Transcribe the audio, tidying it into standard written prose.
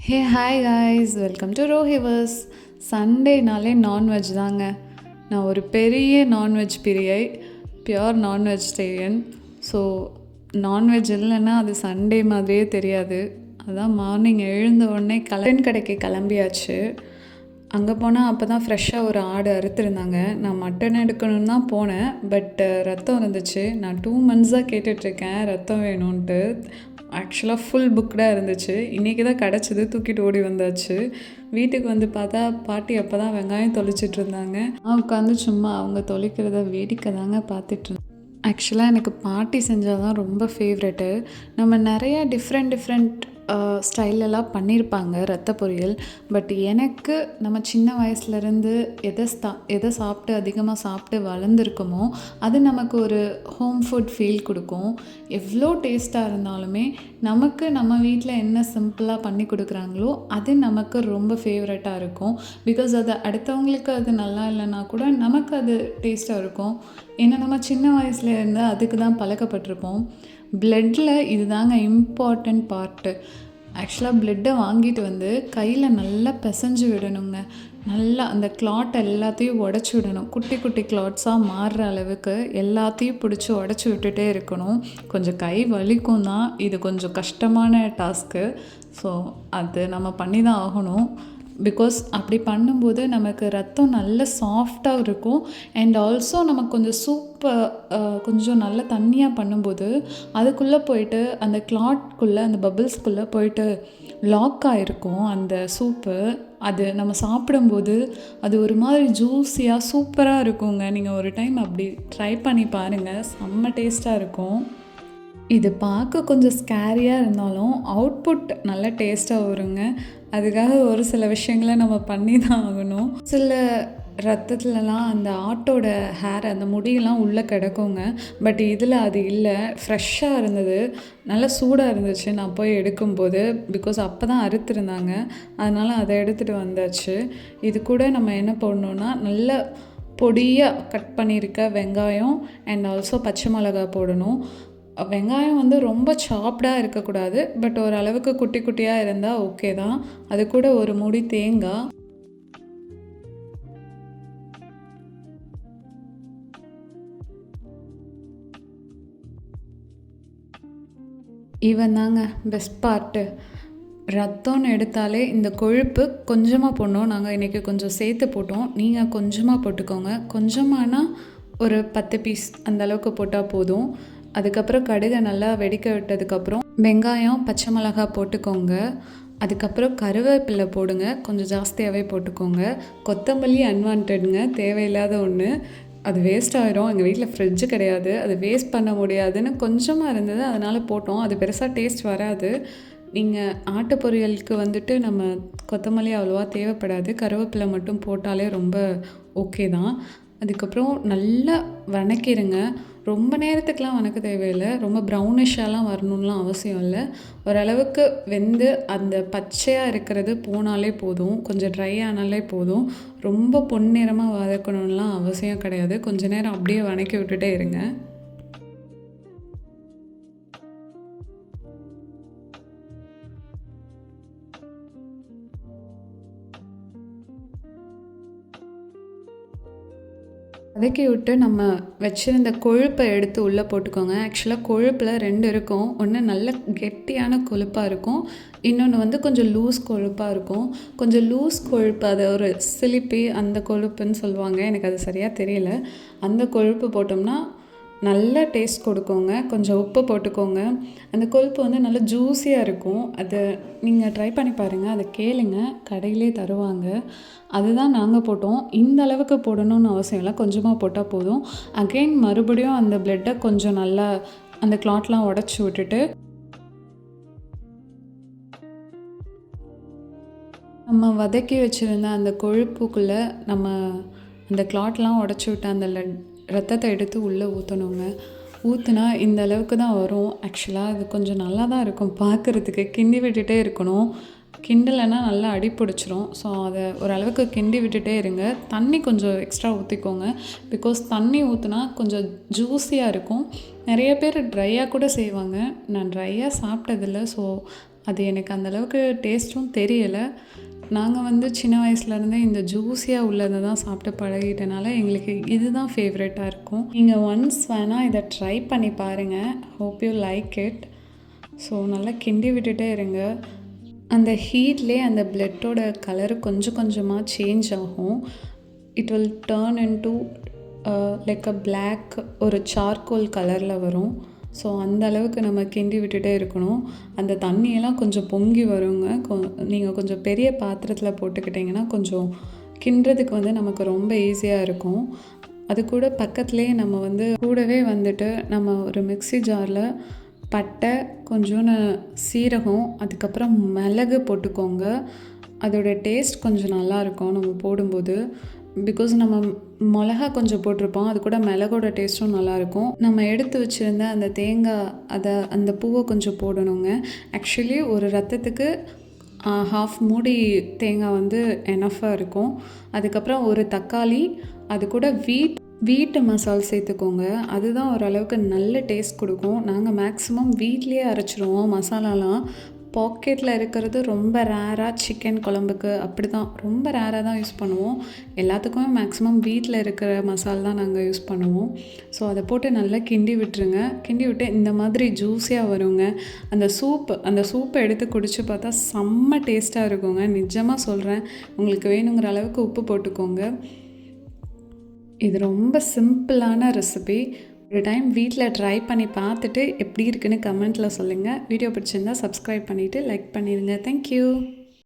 Hey hi guys, welcome to Rohiverse. சண்டேனாலே nonveg தாங்க. நான் ஒரு பெரிய நான்வெஜ் பிரியை, பியோர் நான் வெஜிடேரியன். ஸோ நான்வெஜ் இல்லைன்னா அது சண்டே மாதிரியே தெரியாது. அதான் மார்னிங் எழுந்த உடனே கடைக்கு கிளம்பியாச்சு. அங்கே போனால் அப்போ தான் ஃப்ரெஷ்ஷாக ஒரு ஆடு அறுத்துருந்தாங்க. நான் மட்டன் எடுக்கணும்னு தான் போனேன், பட் ரத்தம் இருந்துச்சு. நான் 2 மந்த்ஸாக கேட்டுட்ருக்கேன் ரத்தம் வேணும்ன்ட்டு. ஆக்சுவலாக ஃபுல் புக்டாக இருந்துச்சு. இன்றைக்கி தான் கிடச்சிது, தூக்கிட்டு ஓடி வந்தாச்சு. வீட்டுக்கு வந்து பார்த்தா பாட்டி அப்போ தான் வெங்காயம் தொளிச்சிட்டு இருந்தாங்க. நான் உட்காந்து சும்மா அவங்க தொளிக்கிறத வேடிக்கை தாங்க பார்த்துட்ருந்தேன். ஆக்சுவலாக எனக்கு பாட்டி செஞ்சால் தான் ரொம்ப ஃபேவரெட்டு. நம்ம நிறையா டிஃப்ரெண்ட் ஸ்டைலெல்லாம் பண்ணியிருப்பாங்க ரத்த பொரியல். பட் எனக்கு நம்ம சின்ன வயசுலேருந்து எதை சாப்பிட்டு அதிகமாக சாப்பிட்டு வளர்ந்துருக்கோமோ அது நமக்கு ஒரு ஹோம் ஃபுட் ஃபீல் கொடுக்கும். எவ்வளோ டேஸ்ட்டாக இருந்தாலுமே நமக்கு நம்ம வீட்டில் என்ன சிம்பிளாக பண்ணி கொடுக்குறாங்களோ அது நமக்கு ரொம்ப ஃபேவரட்டாக இருக்கும். பிகாஸ் அது அடுத்தவங்களுக்கு அது நல்லா இல்லைன்னா கூட நமக்கு அது டேஸ்ட்டாக இருக்கும். ஏன்னா நம்ம சின்ன வயசுலேருந்து அதுக்கு தான் பழக்கப்பட்டிருப்போம். ப்ளட்டில் இது தாங்க இம்பார்ட்டண்ட் பார்ட்டு. ஆக்சுவலாக ப்ளட்டை வாங்கிட்டு வந்து கையில் நல்லா பிசைஞ்சு விடணுங்க. நல்லா அந்த கிளாட் எல்லாத்தையும் உடச்சி விடணும். குட்டி குட்டி கிளாட்ஸாக மாறுற அளவுக்கு எல்லாத்தையும் பிடிச்சி உடச்சி விட்டுட்டே இருக்கணும். கொஞ்சம் கை வலிக்கும் தான், இது கொஞ்சம் கஷ்டமான டாஸ்க்கு. ஸோ அது நம்ம பண்ணி தான் ஆகணும். பிகாஸ் அப்படி பண்ணும்போது நமக்கு ரத்தம் நல்ல சாஃப்டாக இருக்கும். அண்ட் ஆல்சோ நமக்கு கொஞ்சம் கொஞ்சம் நல்ல தண்ணியாக பண்ணும்போது அதுக்குள்ளே போயிட்டு அந்த கிளாட்குள்ளே அந்த பபிள்ஸ்குள்ளே போயிட்டு லாக் ஆகிருக்கும் அந்த சூப்பு. அது நம்ம சாப்பிடும்போது அது ஒரு மாதிரி ஜூஸியாக சூப்பராக இருக்குங்க. நீங்கள் ஒரு டைம் அப்படி ட்ரை பண்ணி பாருங்கள், செம்ம டேஸ்ட்டாக இருக்கும். இது பார்க்க கொஞ்சம் ஸ்கேரியாக இருந்தாலும் அவுட்புட் நல்ல டேஸ்ட்டாக வருங்க. அதுக்காக ஒரு சில விஷயங்களை நம்ம பண்ணி தான் ஆகணும். சில ரத்தத்துலலாம் அந்த ஆட்டோட ஹேர், அந்த முடியெல்லாம் உள்ளே கிடக்குங்க. பட் இதில் அது இல்லை, ஃப்ரெஷ்ஷாக இருந்தது, நல்லா சூடாக இருந்துச்சு நான் போய் எடுக்கும்போது. பிகாஸ் அப்போ தான் அறுத்துருந்தாங்க, அதனால் அதை எடுத்துகிட்டு வந்தாச்சு. இது கூட நம்ம என்ன பண்ணணுன்னா நல்ல பொடியாக கட் பண்ணியிருக்க வெங்காயம் அண்ட் ஆல்சோ பச்சை மிளகா போடணும். வெங்காயம் வந்து ரொம்ப சாப்டாக இருக்கக்கூடாது, பட் ஓரளவுக்கு குட்டி குட்டியாக இருந்தால் ஓகே தான். அது கூட ஒரு மூடி தேங்காய். இவன் தாங்க பெஸ்ட் பார்ட்டு. ரத்தம்னு எடுத்தாலே இந்த கொழுப்பு கொஞ்சமாக போடணும். நாங்கள் இன்றைக்கி கொஞ்சம் சேர்த்து போட்டோம், நீங்கள் கொஞ்சமாக போட்டுக்கோங்க. கொஞ்சமானா ஒரு 10 பீஸ் அந்த அளவுக்கு போட்டால் போதும். அதுக்கப்புறம் கடுகை நல்லா வெடிக்க விட்டதுக்கப்புறம் வெங்காயம் பச்சை மிளகா போட்டுக்கோங்க. அதுக்கப்புறம் கருவேப்பிலை போடுங்க, கொஞ்சம் ஜாஸ்தியாகவே போட்டுக்கோங்க. கொத்தமல்லி அன்வான்டுங்க, தேவையில்லாத ஒன்று, அது வேஸ்ட் ஆகிரும். எங்கள் வீட்டில் ஃப்ரிட்ஜு கிடையாது, அது வேஸ்ட் பண்ண முடியாதுன்னு கொஞ்சமாக இருந்தது, அதனால் போட்டோம். அது பெருசாக டேஸ்ட் வராது. நீங்கள் ஆட்டு பொரியலுக்கு வந்துட்டு நம்ம கொத்தமல்லி அவ்வளோவா தேவைப்படாது, கருவேப்பிலை மட்டும் போட்டாலே ரொம்ப ஓகே தான். அதுக்கப்புறம் நல்லா வணக்கிடுங்க. ரொம்ப நேரத்துக்கெலாம் வணக்க தேவையில்லை, ரொம்ப ப்ரௌனிஷாலாம் வரணும்லாம் அவசியம் இல்லை. ஓரளவுக்கு வெந்து அந்த பச்சையாக இருக்கிறது போனாலே போதும், கொஞ்சம் ட்ரை ஆனாலே போதும். ரொம்ப பொன்னிறமாக வதக்கணும்லாம் அவசியம் கிடையாது. கொஞ்ச நேரம் அப்படியே வணக்கி விட்டுட்டே இருங்க. வதக்கி விட்டு நம்ம வச்சுருந்த கொழுப்பை எடுத்து உள்ளே போட்டுக்கோங்க. ஆக்சுவலாக கொழுப்பில் 2 இருக்கும். ஒன்று நல்ல கெட்டியான கொழுப்பாக இருக்கும், இன்னொன்று வந்து கொஞ்சம் லூஸ் கொழுப்பாக இருக்கும். கொஞ்சம் லூஸ் கொழுப்பு, அதை ஒரு சிலிப்பி அந்த கொழுப்புன்னு சொல்லுவாங்க, எனக்கு அது சரியாக தெரியல. அந்த கொழுப்பு போட்டோம்னா நல்ல டேஸ்ட் கொடுக்குங்க. கொஞ்சம் உப்பு போட்டுக்கோங்க. அந்த கொழுப்பு வந்து நல்லா ஜூஸியாக இருக்கும். அதை நீங்கள் ட்ரை பண்ணி பாருங்கள், அதை கேளுங்க, கடையிலே தருவாங்க. அதுதான் நாங்கள் போட்டோம். இந்த அளவுக்கு போடணும்னு அவசியம் இல்லை, கொஞ்சமாக போட்டால் போதும். அகெயின் மறுபடியும் அந்த ப்ளட்டை கொஞ்சம் நல்லா அந்த கிளாட்லாம் உடச்சி விட்டுட்டு நம்ம வதக்கி வச்சுருந்த அந்த கொழுப்புக்குள்ளே நம்ம அந்த கிளாட்லாம் உடச்சி விட்ட அந்த ரத்தத்தை எடுத்து உள்ளே ஊற்றணுங்க. ஊற்றுனா இந்த அளவுக்கு தான் வரும். ஆக்சுவலாக அது கொஞ்சம் நல்லா தான் இருக்கும் பார்க்குறதுக்கு. கிண்டி விட்டுட்டே இருக்கணும், கிண்டலைன்னா நல்லா அடி பிடிச்சிரும். ஸோ அதை ஓரளவுக்கு கிண்டி விட்டுட்டே இருங்க. தண்ணி கொஞ்சம் எக்ஸ்ட்ரா ஊற்றிக்கோங்க, பிகாஸ் தண்ணி ஊற்றினா கொஞ்சம் ஜூஸியாக இருக்கும். நிறைய பேர் ட்ரையாக கூட செய்வாங்க, நான் ட்ரையாக சாப்பிட்டதில்ல. ஸோ அது எனக்கு அந்தளவுக்கு டேஸ்ட்டும் தெரியலை. நாங்கள் வந்து சின்ன வயசுலேருந்தே இந்த ஜூஸியாக உள்ளதை தான் சாப்பிட்டு பழகிட்டனால எங்களுக்கு இதுதான் ஃபேவரட்டாக இருக்கும். நீங்கள் ஒன்ஸ் வேணால் இதை ட்ரை பண்ணி பாருங்கள். Hope you like it. So நல்லா கிண்டி விட்டுட்டே இருங்க. அந்த ஹீட்லேயே அந்த பிளட்டோட கலரு கொஞ்சம் கொஞ்சமாக சேஞ்ச் ஆகும். It will turn into like a black ஒரு சார்கோல் கலரில் வரும். ஸோ அந்த அளவுக்கு நம்ம கிண்டி விட்டுட்டே இருக்கணும். அந்த தண்ணியெல்லாம் கொஞ்சம் பொங்கி வருங்க. நீங்கள் கொஞ்சம் பெரிய பாத்திரத்தில் போட்டுக்கிட்டிங்கன்னா கொஞ்சம் கிண்டுறதுக்கு வந்து நமக்கு ரொம்ப ஈஸியாக இருக்கும். அது கூட பக்கத்துலேயே நம்ம வந்து கூடவே வந்துட்டு நம்ம ஒரு மிக்ஸி ஜாரில் பட்டை, கொஞ்சோண்டு சீரகம், அதுக்கப்புறம் மிளகு போட்டுக்கோங்க. அதோட டேஸ்ட் கொஞ்சம் நல்லாயிருக்கும் நம்ம போடும்போது. பிகாஸ் நம்ம மிளகா கொஞ்சம் போட்டிருப்போம், அது கூட மிளகோட டேஸ்ட்டும் நல்லாயிருக்கும். நம்ம எடுத்து வச்சுருந்த அந்த தேங்காய் அந்த பூவை கொஞ்சம் போடணுங்க. ஆக்சுவலி ஒரு ரத்தத்துக்கு ஹாஃப் மூடி தேங்காய் வந்து எனஃபாக இருக்கும். அதுக்கப்புறம் ஒரு தக்காளி, அது கூட வீட்டு மசால் சேர்த்துக்கோங்க. அதுதான் ஓரளவுக்கு நல்ல டேஸ்ட் கொடுக்கும். நாங்கள் மேக்ஸிமம் வீட்லேயே அரைச்சிடுவோம் மசாலாலாம். பாக்கெட்டில் இருக்கிறது ரொம்ப ரேராக சிக்கன் குழம்புக்கு அப்படி தான் ரொம்ப ரேராக தான் யூஸ் பண்ணுவோம். எல்லாத்துக்குமே மேக்ஸிமம் வீட்டில் இருக்கிற மசாலா தான் நாங்கள் யூஸ் பண்ணுவோம். ஸோ அதை போட்டு நல்லா கிண்டி விட்டுருங்க. கிண்டி விட்டு இந்த மாதிரி ஜூஸியாக வருங்க. அந்த சூப்பை எடுத்து குடித்து பார்த்தா செம்ம டேஸ்ட்டாக இருக்குங்க. நிஜமாக சொல்கிறேன். உங்களுக்கு வேணுங்கிற அளவுக்கு உப்பு போட்டுக்கோங்க. இது ரொம்ப சிம்பிளான ரெசிபி. ஒரு டைம் வீட்டில் ட்ரை பண்ணி பார்த்துட்டு எப்படி இருக்குன்னு கமெண்ட்டில் சொல்லுங்கள். வீடியோ பிடிச்சிருந்தால் சப்ஸ்கிரைப் பண்ணிவிட்டு லைக் பண்ணிடுங்க. தேங்க்யூ.